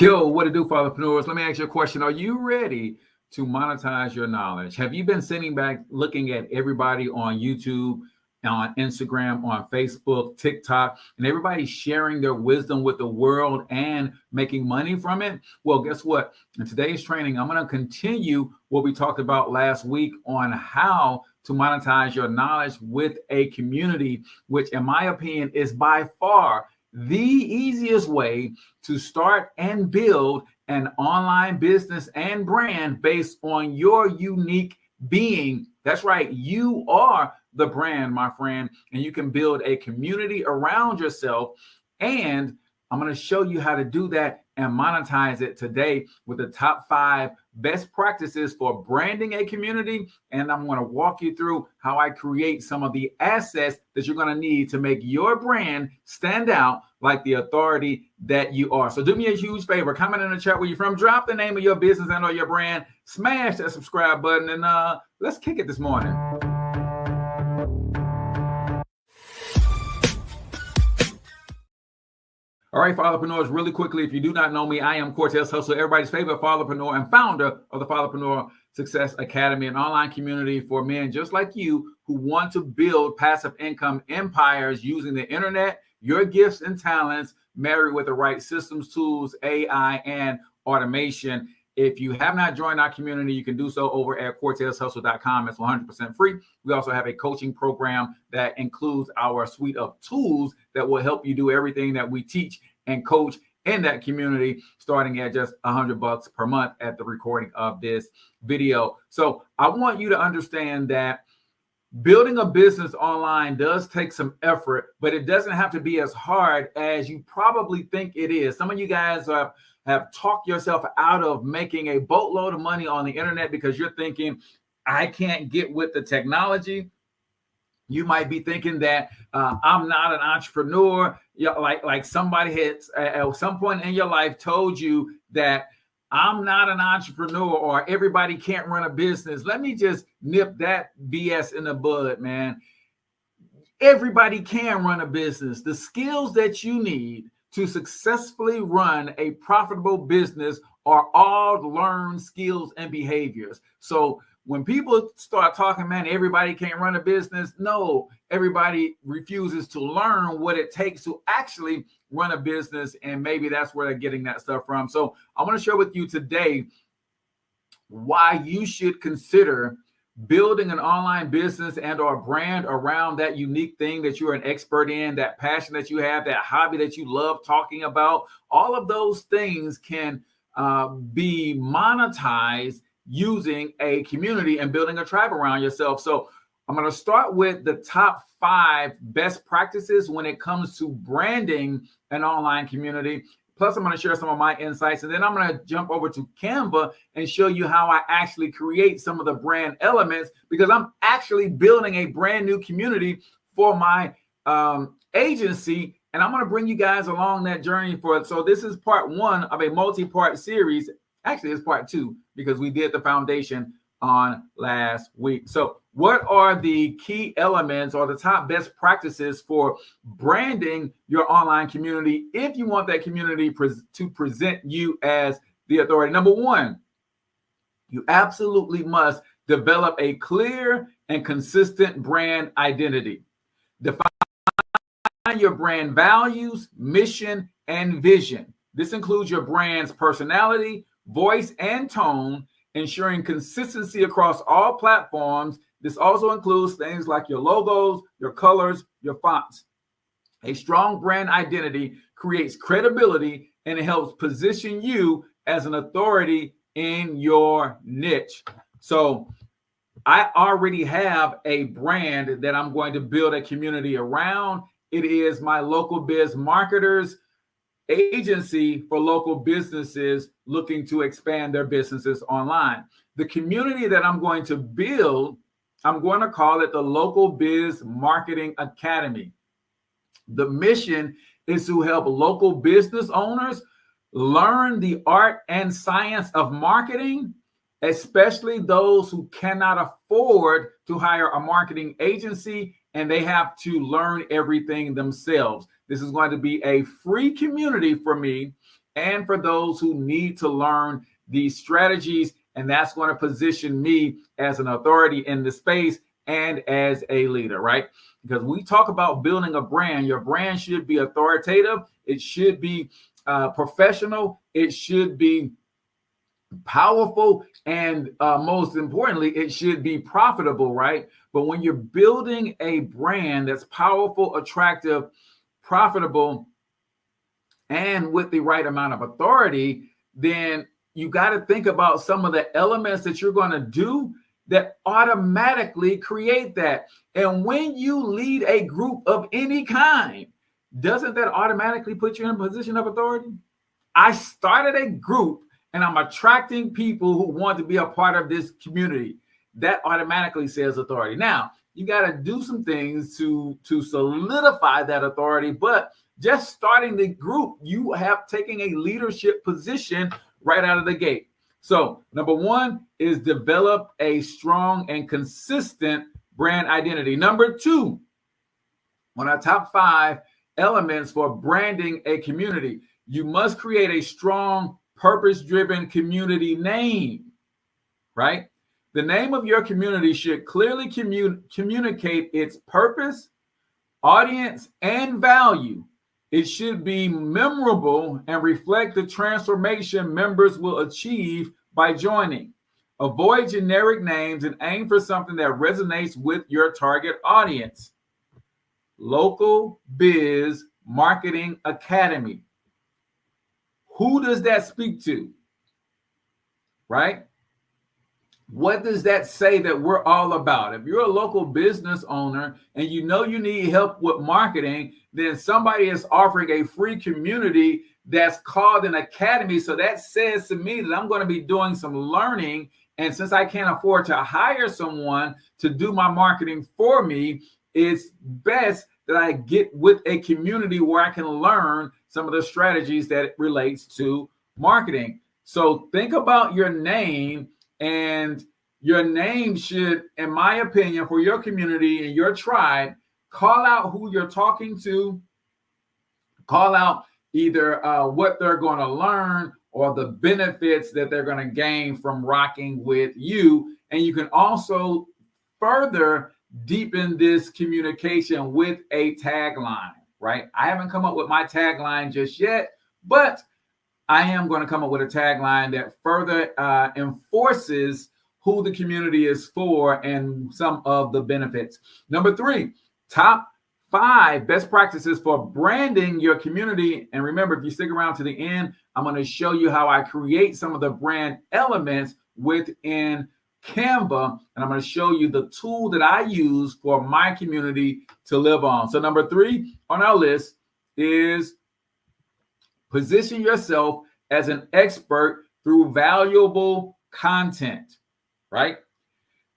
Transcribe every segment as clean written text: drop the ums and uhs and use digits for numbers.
Yo, what to do, Fatherpreneurs? Let me ask you a question. Are you ready to monetize your knowledge? Have you been sitting back looking at everybody on YouTube, on Instagram, on Facebook, TikTok, and everybody sharing their wisdom with the world and making money from it? Well, guess what? In today's training, I'm going to continue what we talked about last week on how to monetize your knowledge with a community, which, in my opinion, is by far the easiest way to start and build an online business and brand based on your unique being. That's right. You are the brand, my friend, and you can build a community around yourself. And I'm going to show you how to do that and monetize it today with the top 5 best practices for branding a community. And I'm going to walk you through how I create some of the assets that you're going to need to make your brand stand out like the authority that you are. So do me a huge favor, comment in the chat where you're from, drop the name of your business and or your brand, smash that subscribe button, and let's kick it this morning. All right, Fatherpreneurs, really quickly, if you do not know me, I am Cortez Hustler, everybody's favorite Fatherpreneur and founder of the Fatherpreneur Success Academy, an online community for men just like you who want to build passive income empires using the internet, your gifts and talents, married with the right systems, tools, AI, and automation. If you have not joined our community, you can do so over at cortezhustle.com. It's 100% free. We also have a coaching program that includes our suite of tools that will help you do everything that we teach and coach in that community, starting at just $100 per month at the recording of this video. So I want you to understand that building a business online does take some effort, but it doesn't have to be as hard as you probably think it is. Some of you guys have talked yourself out of making a boatload of money on the internet because you're thinking, I can't get with the technology. You might be thinking that I'm not an entrepreneur. Like somebody has at some point in your life told you that I'm not an entrepreneur or everybody can't run a business. Let me just nip that BS in the bud, man. Everybody can run a business. The skills that you need to successfully run a profitable business are all learned skills and behaviors. So when people start talking, man, everybody can't run a business. No, everybody refuses to learn what it takes to actually run a business. And maybe that's where they're getting that stuff from. So I want to share with you today why you should consider building an online business and or brand around that unique thing that you're an expert in, that passion that you have, that hobby that you love talking about. All of those things can be monetized using a community and building a tribe around yourself. So I'm going to start with the top 5 best practices when it comes to branding an online community. Plus, I'm going to share some of my insights, and then I'm going to jump over to Canva and show you how I actually create some of the brand elements, because I'm actually building a brand new community for my agency, and I'm going to bring you guys along that journey for it. So this is part 1 of a multi-part series. Actually, it's part 2 because we did the foundation on last week. So what are the key elements or the top best practices for branding your online community if you want that community to present you as the authority? Number 1, you absolutely must develop a clear and consistent brand identity. Define your brand values, mission, and vision. This includes your brand's personality, voice, and tone, ensuring consistency across all platforms. This also includes things like your logos, your colors, your fonts. A strong brand identity creates credibility and it helps position you as an authority in your niche. So I already have a brand that I'm going to build a community around. It is my local biz marketers agency for local businesses looking to expand their businesses online. The community that I'm going to build, I'm going to call it the Local Biz Marketing Academy. The mission is to help local business owners learn the art and science of marketing, especially those who cannot afford to hire a marketing agency and they have to learn everything themselves. This is going to be a free community for me, and for those who need to learn these strategies. And that's going to position me as an authority in the space and as a leader, right? Because we talk about building a brand. Your brand should be authoritative. It should be professional. It should be powerful, and most importantly, it should be profitable, right? But when you're building a brand that's powerful, attractive, profitable, and with the right amount of authority, then you got to think about some of the elements that you're going to do that automatically create that. And when you lead a group of any kind, doesn't that automatically put you in a position of authority? I started a group and I'm attracting people who want to be a part of this community. That automatically says authority. Now, you got to do some things to solidify that authority, but just starting the group, you have taken a leadership position right out of the gate. So number one is develop a strong and consistent brand identity. Number two, on our top 5 elements for branding a community, you must create a strong, purpose-driven community name, right? The name of your community should clearly communicate its purpose, audience, and value. It should be memorable and reflect the transformation members will achieve by joining. Avoid generic names and aim for something that resonates with your target audience. Local Biz Marketing Academy. Who does that speak to? Right? What does that say that we're all about? If you're a local business owner and you know you need help with marketing, then somebody is offering a free community that's called an academy. So that says to me that I'm going to be doing some learning. And since I can't afford to hire someone to do my marketing for me, it's best that I get with a community where I can learn some of the strategies that it relates to marketing. So think about your name, and your name should, in my opinion, for your community and your tribe, call out who you're talking to, call out either what they're going to learn or the benefits that they're going to gain from rocking with you. And you can also further deepen this communication with a tagline, right? I haven't come up with my tagline just yet, but I am going to come up with a tagline that further enforces who the community is for and some of the benefits. Number 3, top 5 best practices for branding your community. And remember, if you stick around to the end, I'm going to show you how I create some of the brand elements within Canva, and I'm going to show you the tool that I use for my community to live on. So number 3 on our list is position yourself as an expert through valuable content, right?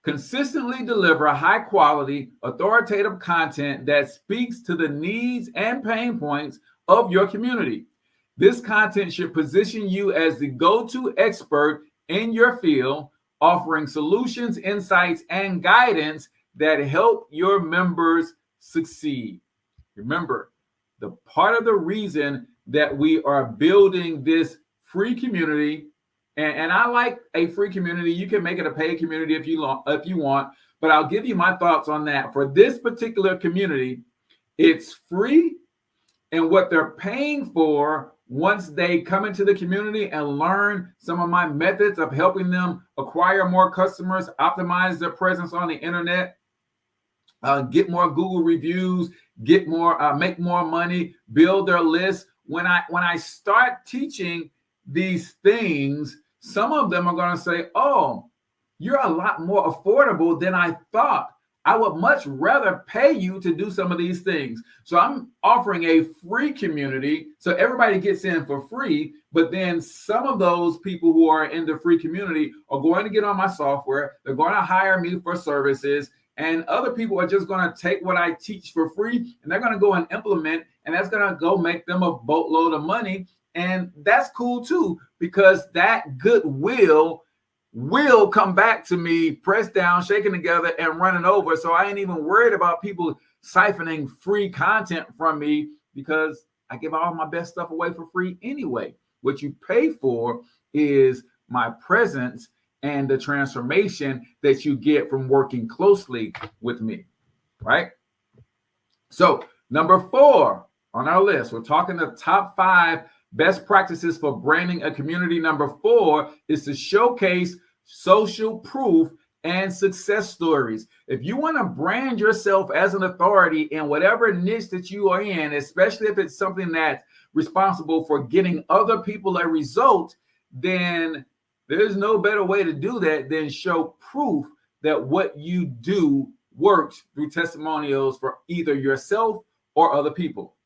Consistently deliver high quality, authoritative content that speaks to the needs and pain points of your community. This content should position you as the go-to expert in your field, offering solutions, insights, and guidance that help your members succeed. Remember, the part of the reason that we are building this free community, and I like a free community. You can make it a paid community if you want, but I'll give you my thoughts on that. For this particular community, it's free, and what they're paying for once they come into the community and learn some of my methods of helping them acquire more customers, optimize their presence on the internet, get more Google reviews, get more, make more money, build their list. When I start teaching these things, some of them are going to say, "Oh, you're a lot more affordable than I thought. I would much rather pay you to do some of these things." So I'm offering a free community so everybody gets in for free, but then some of those people who are in the free community are going to get on my software. They're going to hire me for services, and other people are just going to take what I teach for free and they're going to go and implement, and that's going to go make them a boatload of money. And that's cool too, because that goodwill will come back to me, pressed down, shaken together, and running over. So I ain't even worried about people siphoning free content from me, because I give all my best stuff away for free anyway. What you pay for is my presence and the transformation that you get from working closely with me, right? So number 4 on our list, we're talking the top 5 best practices for branding a community. Number 4 is to showcase social proof and success stories. If you want to brand yourself as an authority in whatever niche that you are in, especially if it's something that's responsible for getting other people a result, then there's no better way to do that than show proof that what you do works through testimonials for either yourself or other people.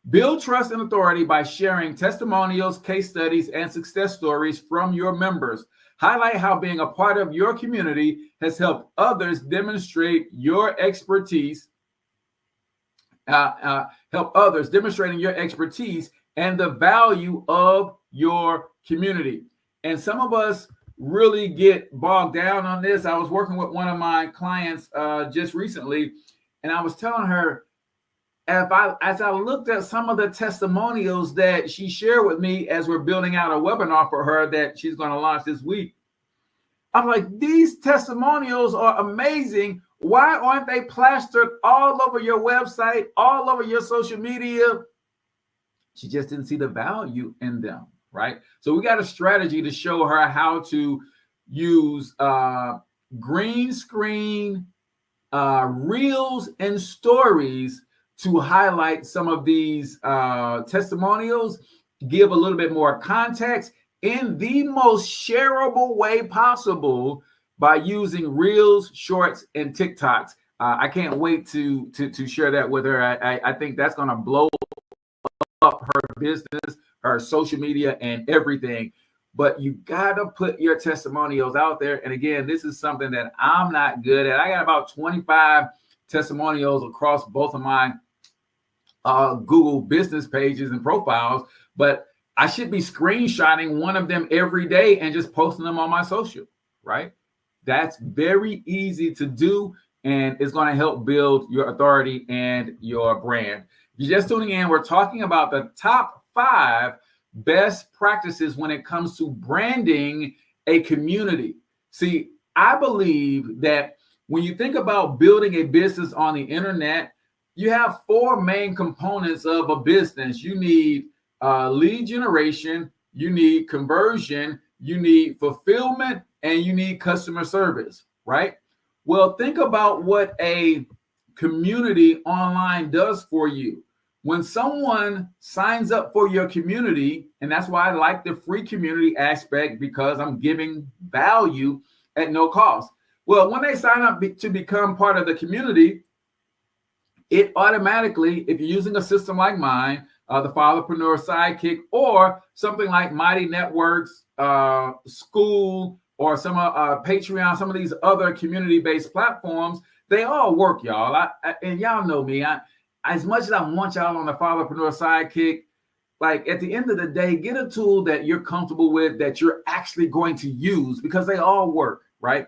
Build trust and authority by sharing testimonials, case studies, and success stories from your members. Highlight how being a part of your community has helped others demonstrate your expertise. Help others demonstrating your expertise and the value of your community. And some of us really get bogged down on this. I was working with one of my clients just recently, and I was telling her, as I looked at some of the testimonials that she shared with me as we're building out a webinar for her that she's going to launch this week, I'm like, these testimonials are amazing. Why aren't they plastered all over your website, all over your social media? She just didn't see the value in them, right? So we got a strategy to show her how to use green screen, reels, and stories to highlight some of these testimonials, give a little bit more context in the most shareable way possible by using reels, shorts, and TikToks. I can't wait to share that with her. I think that's going to blow up her business, her social media, and everything. But you got to put your testimonials out there. And again, this is something that I'm not good at. I got about 25 testimonials across both of my Google business pages and profiles, but I should be screenshotting one of them every day and just posting them on my social, right? That's very easy to do, and it's going to help build your authority and your brand. If you're just tuning in, we're talking about the top 5 best practices when it comes to branding a community. See, I believe that when you think about building a business on the internet, you have 4 main components of a business. You need lead generation, you need conversion, you need fulfillment, and you need customer service, right? Well, think about what a community online does for you. When someone signs up for your community, and that's why I like the free community aspect, because I'm giving value at no cost. Well, when they sign up to become part of the community, it automatically, if you're using a system like mine, the Fatherpreneur Sidekick, or something like Mighty Networks, School, or some Patreon, some of these other community-based platforms, they all work, y'all. And y'all know me. As much as I want y'all on the Fatherpreneur Sidekick, like at the end of the day, get a tool that you're comfortable with, that you're actually going to use, because they all work, right?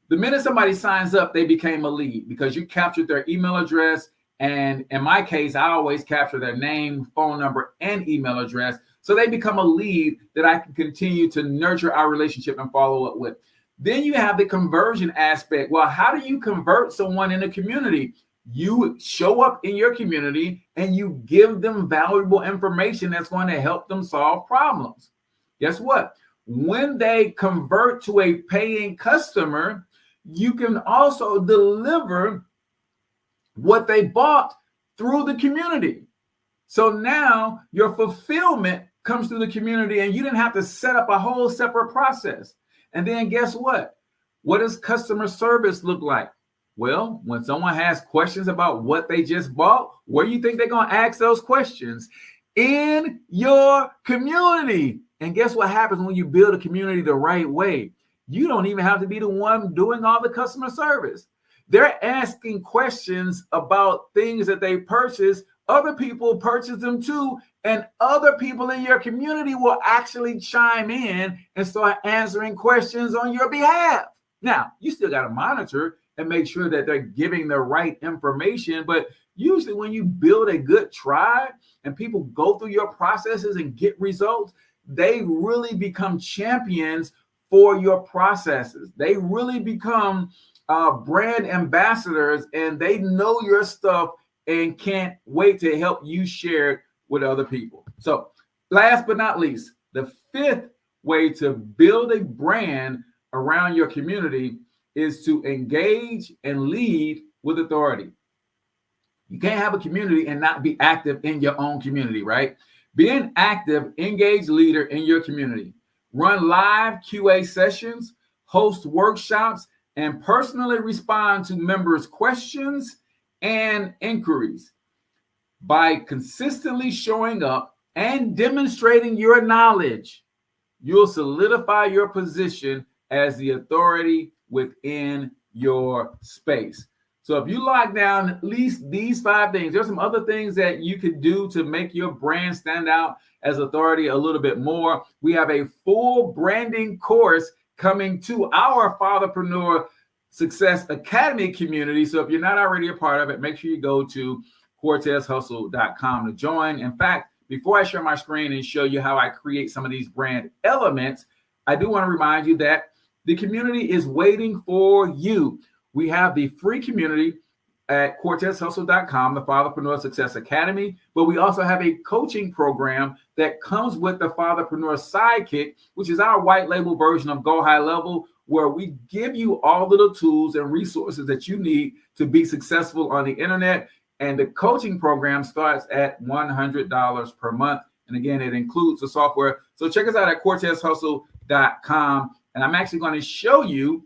The minute somebody signs up, they became a lead because you captured their email address. And in my case, I always capture their name, phone number, and email address. So they become a lead that I can continue to nurture our relationship and follow up with. Then you have the conversion aspect. Well, how do you convert someone in a community? You show up in your community and you give them valuable information that's going to help them solve problems. Guess what? When they convert to a paying customer, you can also deliver what they bought through the community. So now your fulfillment comes through the community, and you didn't have to set up a whole separate process. And then guess what? What does customer service look like? Well, when someone has questions about what they just bought, where do you think they're going to ask those questions? In your community. And guess what happens when you build a community the right way? You don't even have to be the one doing all the customer service. They're asking questions about things that they purchase. Other people purchase them too. And other people in your community will actually chime in and start answering questions on your behalf. Now, you still got to monitor and make sure that they're giving the right information, but usually when you build a good tribe and people go through your processes and get results, they really become champions for your processes. They really become brand ambassadors, and they know your stuff and can't wait to help you share it with other people. So last but not least, the fifth way to build a brand around your community is to engage and lead with authority. You can't have a community and not be active in your own community, right? Be an active, engaged leader in your community. Run live QA sessions, host workshops, and personally respond to members' questions and inquiries. By consistently showing up and demonstrating your knowledge, you'll solidify your position as the authority within your space. So if you lock down at least these 5 things, there's some other things that you could do to make your brand stand out as authority a little bit more. We have a full branding course coming to our Fatherpreneur Success Academy community. So if you're not already a part of it, make sure you go to cortezhustle.com to join. In fact, before I share my screen and show you how I create some of these brand elements, I do want to remind you that the community is waiting for you. We have the free community at cortezhustle.com, the Fatherpreneur Success Academy, but we also have a coaching program that comes with the Fatherpreneur Sidekick, which is our white label version of Go High Level, where we give you all the tools and resources that you need to be successful on the internet. And the coaching program starts at $100 per month. And again, it includes the software. So check us out at cortezhustle.com. And I'm actually going to show you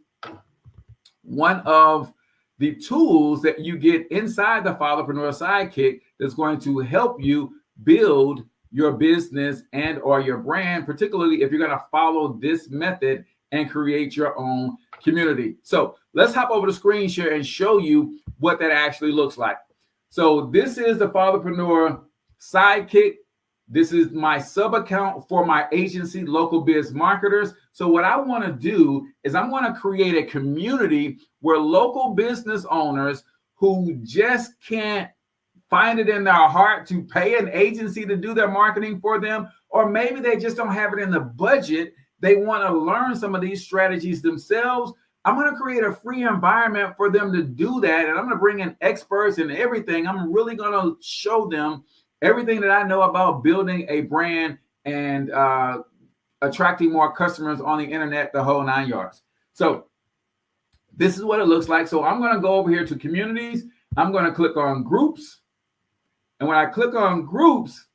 one of the tools that you get inside the Fatherpreneur Sidekick that's going to help you build your business and or your brand, particularly if you're going to follow this method and create your own community. So let's hop over to screen share and show you what that actually looks like. So this is the Fatherpreneur Sidekick. This is my sub account for my agency, Local Biz Marketers. So what I want to do is I'm going to create a community where local business owners who just can't find it in their heart to pay an agency to do their marketing for them, or maybe they just don't have it in the budget, they want to learn some of these strategies themselves. I'm going to create a free environment for them to do that. And I'm going to bring in experts and everything. I'm really going to show them everything that I know about building a brand and attracting more customers on the internet, the whole 9 yards. So this is what it looks like. So I'm going to go over here to communities. I'm going to click on groups. And when I click on groups,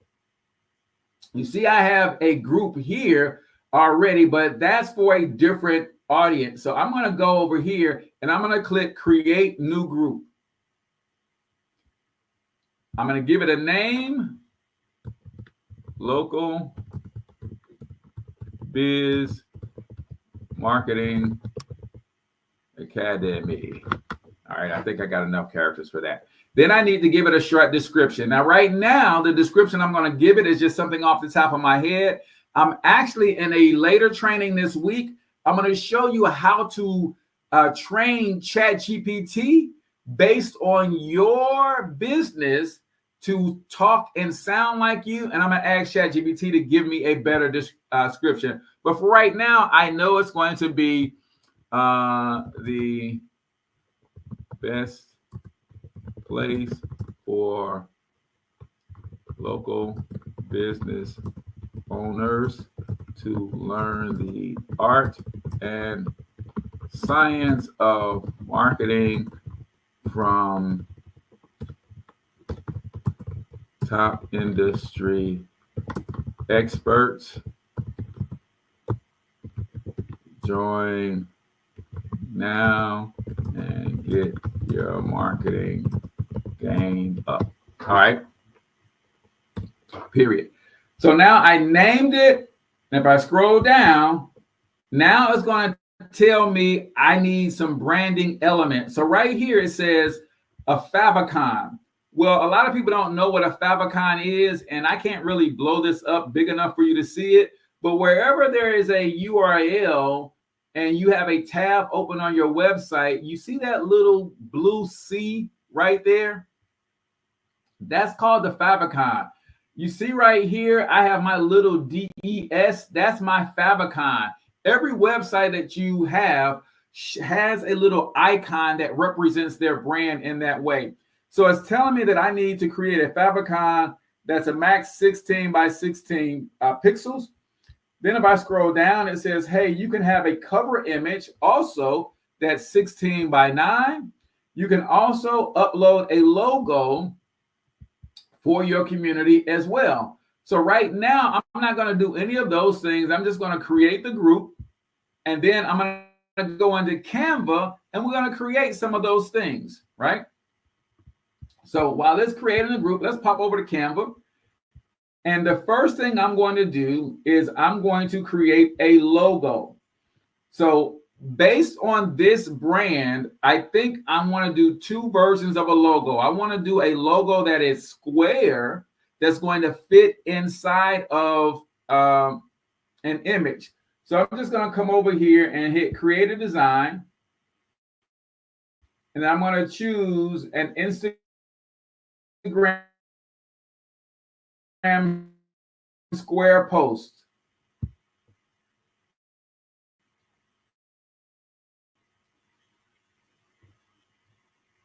you see I have a group here already, but that's for a different audience. So I'm going to go over here and I'm going to click create new group. I'm going to give it a name, Local Biz Marketing Academy. All right, I think I got enough characters for that. Then I need to give it a short description. Now, right now, the description I'm going to give it is just something off the top of my head. I'm actually in a later training this week. I'm going to show you how to train ChatGPT based on your business to talk and sound like you. And I'm going to ask ChatGPT to give me a better description. But for right now, I know it's going to be the best place for local business owners to learn the art and science of marketing from top industry experts. Join now and get your marketing game up. All right. Period. So now I named it. And if I scroll down, now it's going to tell me I need some branding elements. So right here it says a favicon. Well, a lot of people don't know what a favicon is, and I can't really blow this up big enough for you to see it. But wherever there is a URL and you have a tab open on your website, you see that little blue C right there? That's called the favicon. You see right here, I have my little DES. That's my favicon. Every website that you have has a little icon that represents their brand in that way. So it's telling me that I need to create a favicon that's a max 16 by 16 pixels. Then if I scroll down, it says, hey, you can have a cover image also that's 16 by 9. You can also upload a logo for your community as well. So right now, I'm not going to do any of those things. I'm just going to create the group, and then I'm going to go into Canva, and we're going to create some of those things, right? So while it's creating a group, let's pop over to Canva. And the first thing I'm going to do is I'm going to create a logo. So based on this brand, I think I want to do two versions of a logo. I want to do a logo that is square, that's going to fit inside of an image. So I'm just going to come over here and hit create a design. And I'm going to choose an Instagram square post.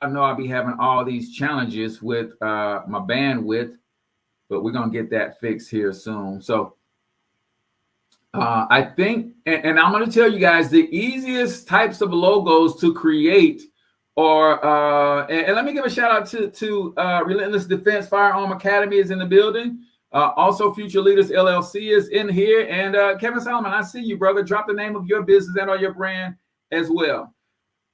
I know I'll be having all these challenges with my bandwidth, but we're going to get that fixed here soon. So I think, and I'm going to tell you guys the easiest types of logos to create are, and let me give a shout out to Relentless Defense Firearm Academy is in the building. Also, Future Leaders LLC is in here. And Kevin Solomon, I see you, brother. Drop the name of your business and or your brand as well.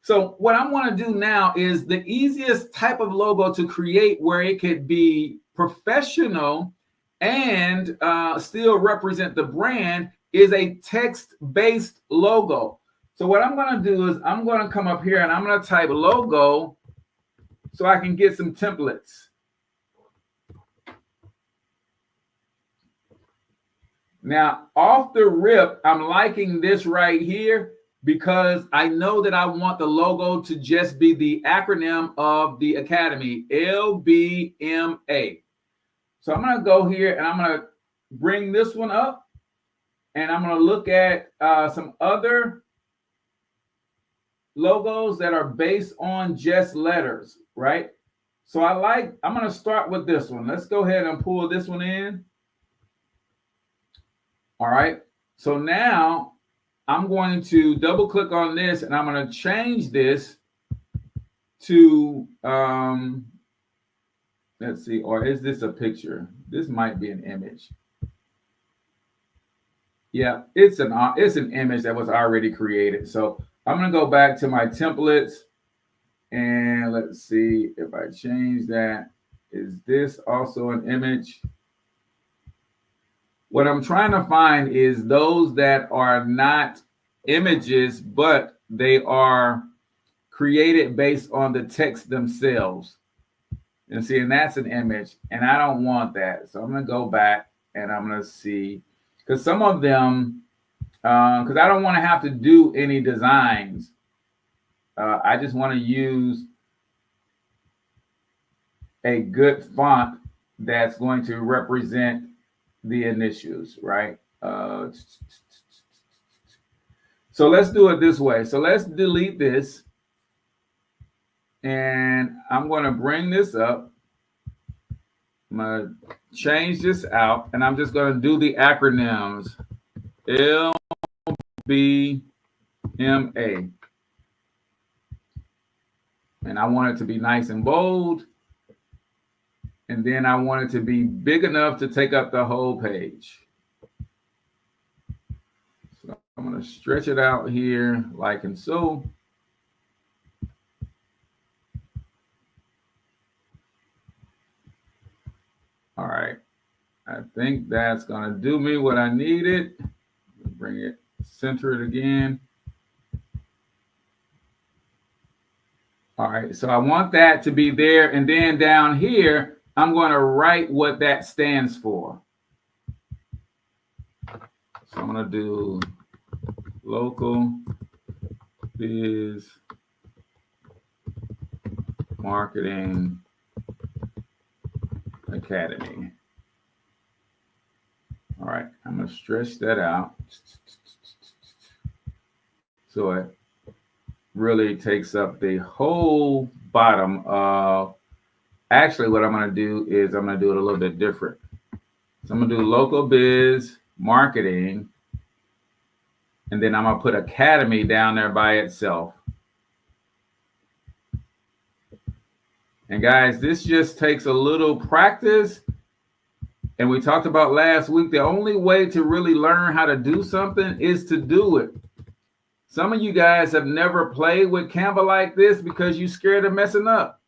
So what I want to do now is the easiest type of logo to create where it could be professional and still represent the brand is a text-based logo. So what I'm going to do is I'm going to come up here and I'm going to type logo so I can get some templates. Now, off the rip, I'm liking this right here, because I know that I want the logo to just be the acronym of the Academy, LBMA. So I'm going to go here and I'm going to bring this one up, and I'm going to look at some other logos that are based on just letters, right? So I'm going to start with this one. Let's go ahead and pull this one in. All right. So now I'm going to double click on this and I'm going to change this to, let's see, or is this a picture? This might be an image. Yeah, it's an image that was already created. So I'm going to go back to my templates and let's see if I change that. Is this also an image? What I'm trying to find is those that are not images, but they are created based on the text themselves. And see, and that's an image, and I don't want that. So I'm going to go back and I'm going to see, because some of them, because I don't want to have to do any designs. I just want to use a good font that's going to represent the initials, right? So let's do it this way. So let's delete this. And I'm going to bring this up. I'm going to change this out. And I'm just going to do the acronyms. LBMA. And I want it to be nice and bold. And then I want it to be big enough to take up the whole page. So I'm going to stretch it out here like and so. All right. I think that's going to do me what I needed. Bring it, center it again. All right. So I want that to be there. And then down here, I'm going to write what that stands for. So I'm going to do local biz marketing Academy. All right, I'm going to stretch that out so it really takes up the whole bottom of. Actually, what I'm going to do is I'm going to do it a little bit different. So I'm going to do local biz marketing, and then I'm going to put Academy down there by itself. And guys, this just takes a little practice. And we talked about last week, the only way to really learn how to do something is to do it. Some of you guys have never played with Canva like this because you're scared of messing up.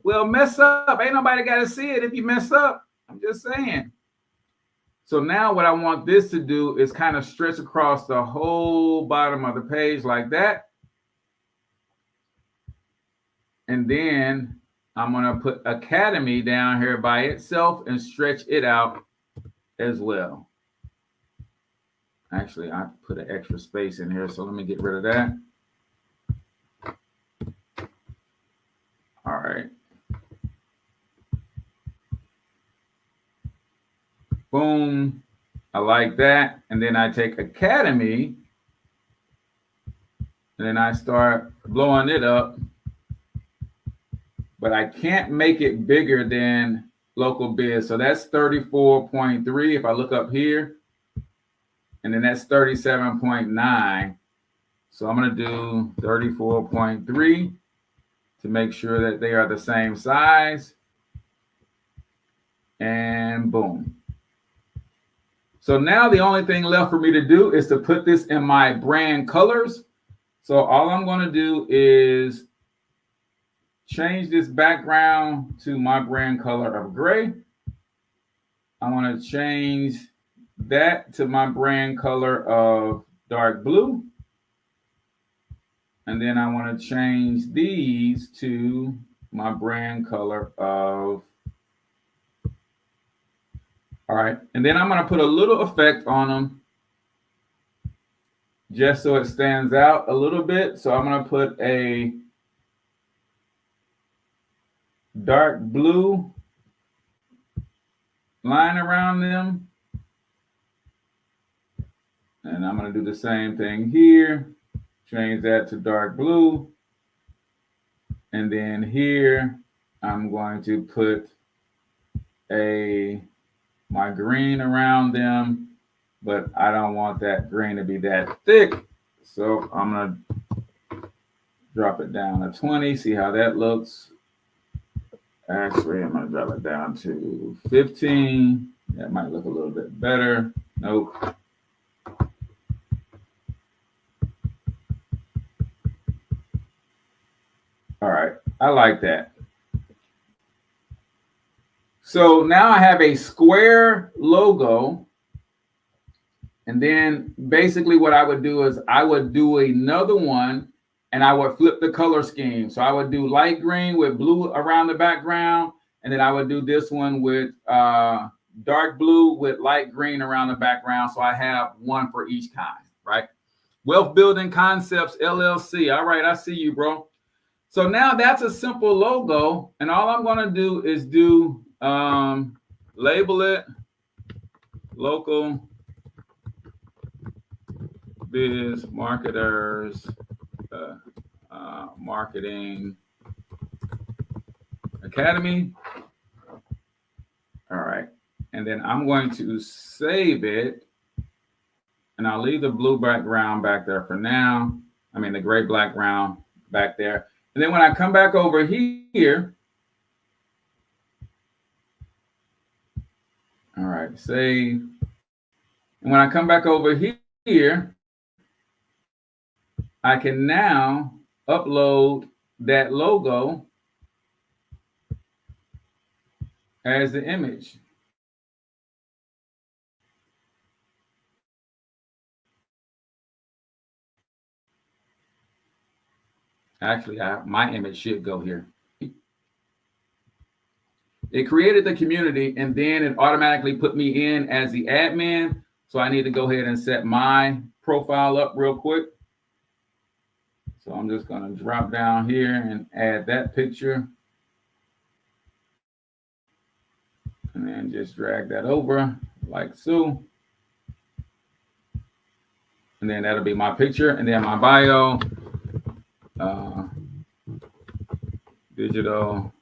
Well, mess up. Ain't nobody got to see it if you mess up. I'm just saying. So now what I want this to do is kind of stretch across the whole bottom of the page like that. And then I'm going to put Academy down here by itself and stretch it out as well. Actually, I put an extra space in here, so let me get rid of that. All right. Boom. I like that. And then I take Academy, and then I start blowing it up. But I can't make it bigger than local biz. So that's 34.3 if I look up here. And then that's 37.9. So I'm going to do 34.3 to make sure that they are the same size. And boom. So now the only thing left for me to do is to put this in my brand colors. So all I'm going to do is change this background to my brand color of gray. I want to change that to my brand color of dark blue. And then I want to change these to my brand color of. All right. And then I'm going to put a little effect on them just so it stands out a little bit. So I'm going to put a dark blue line around them. And I'm going to do the same thing here. Change that to dark blue. And then here, I'm going to put my green around them, but I don't want that green to be that thick. So I'm going to drop it down to 20, see how that looks. Actually, I'm going to drop it down to 15. That might look a little bit better. Nope. All right, I like that. So now I have a square logo. And then basically what I would do is I would do another one and I would flip the color scheme. So I would do light green with blue around the background. And then I would do this one with dark blue with light green around the background. So I have one for each kind, right? Wealth Building Concepts, LLC. All right, I see you, bro. So now that's a simple logo. And all I'm going to do is do label it local biz marketers marketing academy. All right. And then I'm going to save it. And I'll leave the blue background back there for now. I mean, the gray background back there. And then when I come back over here, all right, save. And when I come back over here, I can now upload that logo as the image. Actually, my image should go here. It created the community and then it automatically put me in as the admin. So I need to go ahead and set my profile up real quick. So I'm just going to drop down here and add that picture. And then just drag that over like so. And then that'll be my picture. And then my bio, digital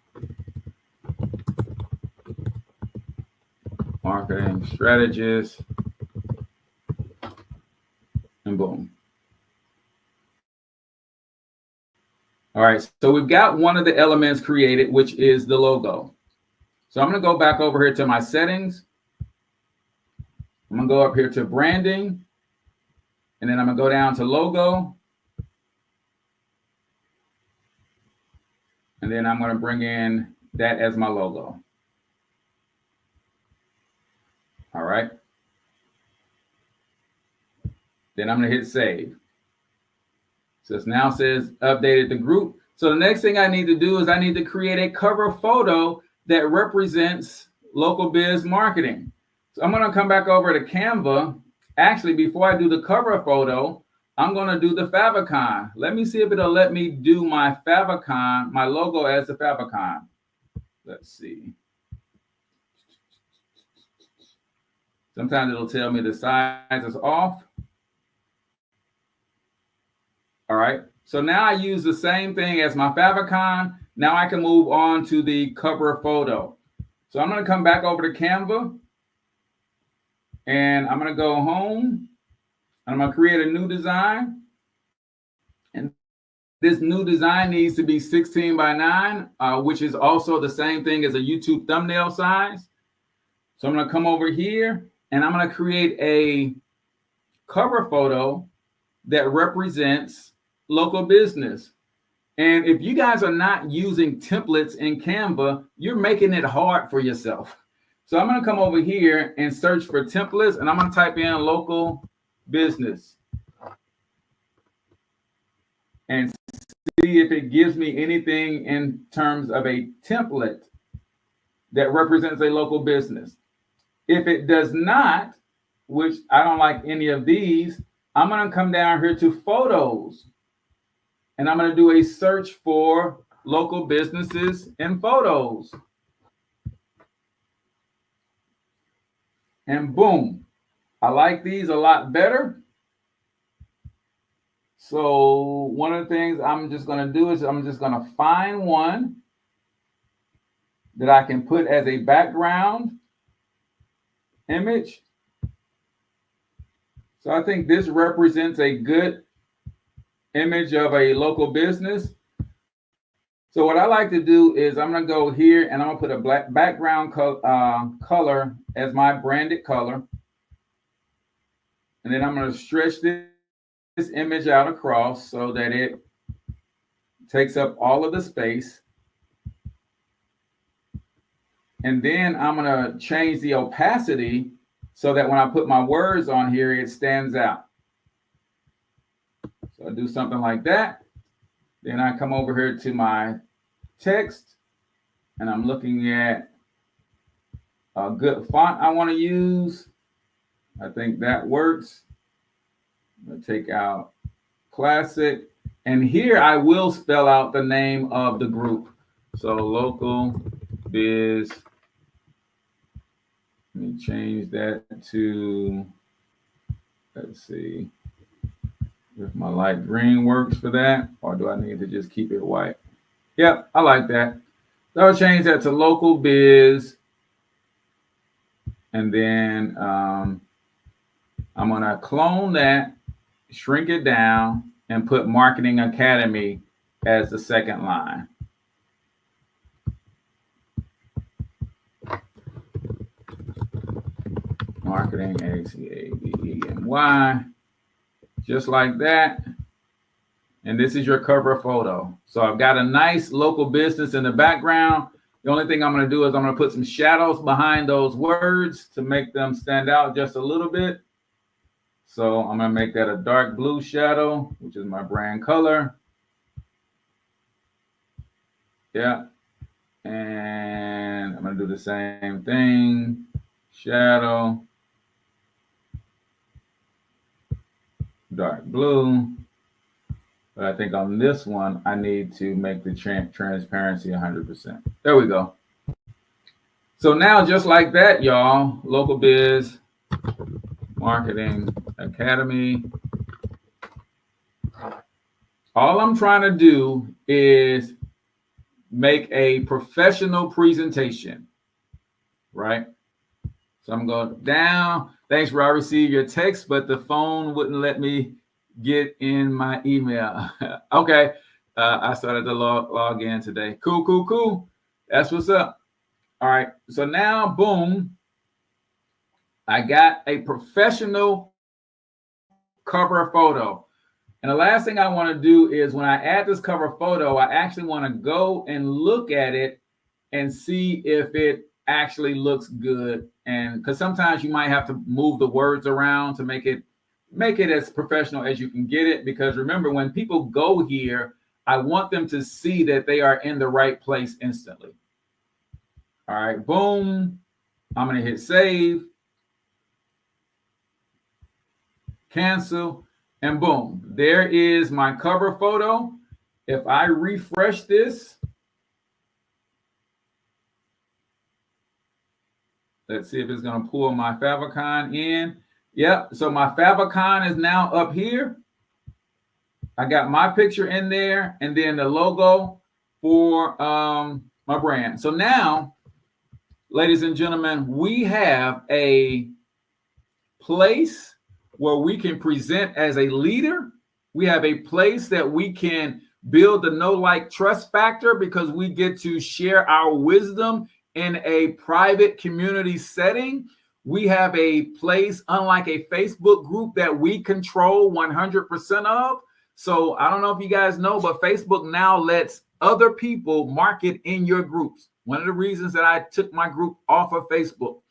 marketing strategist, and boom. All right, so we've got one of the elements created, which is the logo. So I'm going to go back over here to my settings. I'm going to go up here to branding, and then I'm going to go down to logo. And then I'm going to bring in that as my logo. All right. Then I'm going to hit save. So it now says updated the group. So the next thing I need to do is I need to create a cover photo that represents local biz marketing. So I'm going to come back over to Canva. Actually, before I do the cover photo, I'm going to do the favicon. Let me see if it'll let me do my favicon, my logo as the favicon. Let's see. Sometimes it'll tell me the size is off. All right. So now I use the same thing as my favicon. Now I can move on to the cover photo. So I'm going to come back over to Canva. And I'm going to go home. And I'm going to create a new design. And this new design needs to be 16 by 9, which is also the same thing as a YouTube thumbnail size. So I'm going to come over here and I'm going to create a cover photo that represents local business. And if you guys are not using templates in Canva, you're making it hard for yourself. So I'm going to come over here and search for templates, and I'm going to type in local business and see if it gives me anything in terms of a template that represents a local business. If it does not, which I don't like any of these, I'm going to come down here to photos, and I'm going to do a search for local businesses and photos. And boom, I like these a lot better. So one of the things I'm just going to do is I'm just going to find one that I can put as a background image. So I think this represents a good image of a local business. So what I like to do is I'm going to go here and I'm going to put a black background color as my branded color. And then I'm going to stretch this image out across so that it takes up all of the space. And then I'm going to change the opacity so that when I put my words on here, it stands out. So I do something like that. Then I come over here to my text and I'm looking at a good font I want to use. I think that works. I'm going to take out classic. And here I will spell out the name of the group. So local biz. Let me change that to, let's see if my light green works for that, or do I need to just keep it white? Yep, I like that. So I'll change that to local biz. And then I'm going to clone that, shrink it down, and put Marketing Academy as the second line. Marketing, Academy, just like that. And this is your cover photo. So I've got a nice local business in the background. The only thing I'm going to do is I'm going to put some shadows behind those words to make them stand out just a little bit. So I'm going to make that a dark blue shadow, which is my brand color. Yeah. And I'm going to do the same thing. Shadow. Dark blue. But I think on this one, I need to make the transparency 100%. There we go. So now, just like that, y'all, Local Biz Marketing Academy. All I'm trying to do is make a professional presentation, right? So I'm going down. Thanks, Rob. I received your text, but the phone wouldn't let me get in my email. Okay. I started to log in today. Cool. That's what's up. All right. So now, boom, I got a professional cover photo. And the last thing I want to do is when I add this cover photo, I actually want to go and look at it and see if it actually looks good. And because sometimes you might have to move the words around to make it as professional as you can get it. Because remember, when people go here, I want them to see that they are in the right place instantly. All right, boom. I'm going to hit save, cancel, and boom. There is my cover photo. If I refresh this, let's see if it's going to pull my favicon in. Yep. So my favicon is now up here. I got my picture in there and then the logo for my brand. So now, ladies and gentlemen, we have a place where we can present as a leader. We have a place that we can build the know, like, trust factor because we get to share our wisdom in a private community setting. We have a place, unlike a Facebook group, that we control 100% of. So I don't know if you guys know, but Facebook now lets other people market in your groups. One of the reasons that I took my group off of Facebook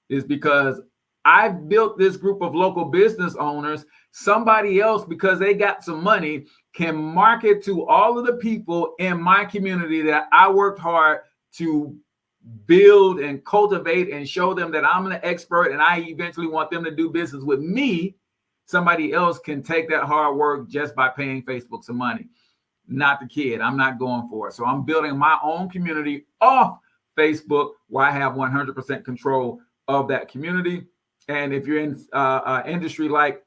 is because I've built this group of local business owners. Somebody else, because they got some money, can market to all of the people in my community that I worked hard to build and cultivate and show them that I'm an expert and I eventually want them to do business with me. Somebody else can take that hard work just by paying Facebook some money. Not the kid. I'm not going for it. So I'm building my own community off Facebook where I have 100% control of that community. And if you're in industry like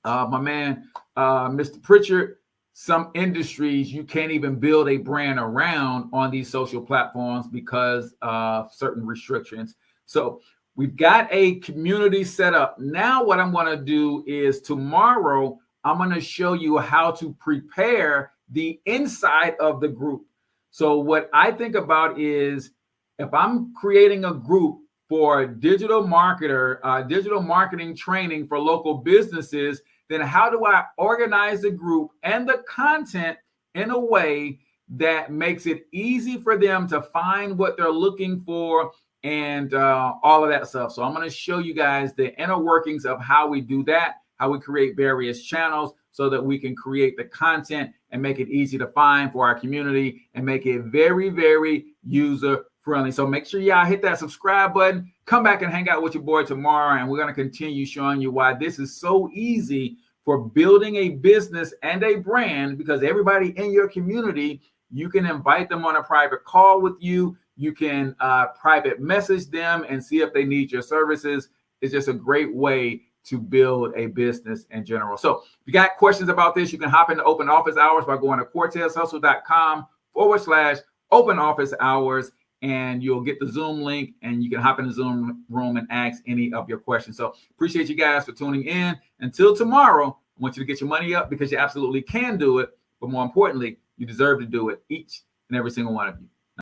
my man, Mr. Pritchard, some industries you can't even build a brand around on these social platforms because of certain restrictions. So we've got a community set up. Now what I'm going to do is tomorrow, I'm going to show you how to prepare the inside of the group. So what I think about is if I'm creating a group for digital marketing training for local businesses, then how do I organize the group and the content in a way that makes it easy for them to find what they're looking for and all of that stuff. So I'm going to show you guys the inner workings of how we do that, how we create various channels so that we can create the content and make it easy to find for our community and make it very, very user friendly. So make sure y'all hit that subscribe button. Come back and hang out with your boy tomorrow, and we're going to continue showing you why this is so easy for building a business and a brand, because everybody in your community, you can invite them on a private call with you. You can private message them and see if they need your services. It's just a great way to build a business in general. So if you got questions about this, you can hop into open office hours by going to cortezhustle.com/open office hours. And you'll get the Zoom link and you can hop in the Zoom room and ask any of your questions. So appreciate you guys for tuning in. Until tomorrow, I want you to get your money up because you absolutely can do it. But more importantly, you deserve to do it, each and every single one of you.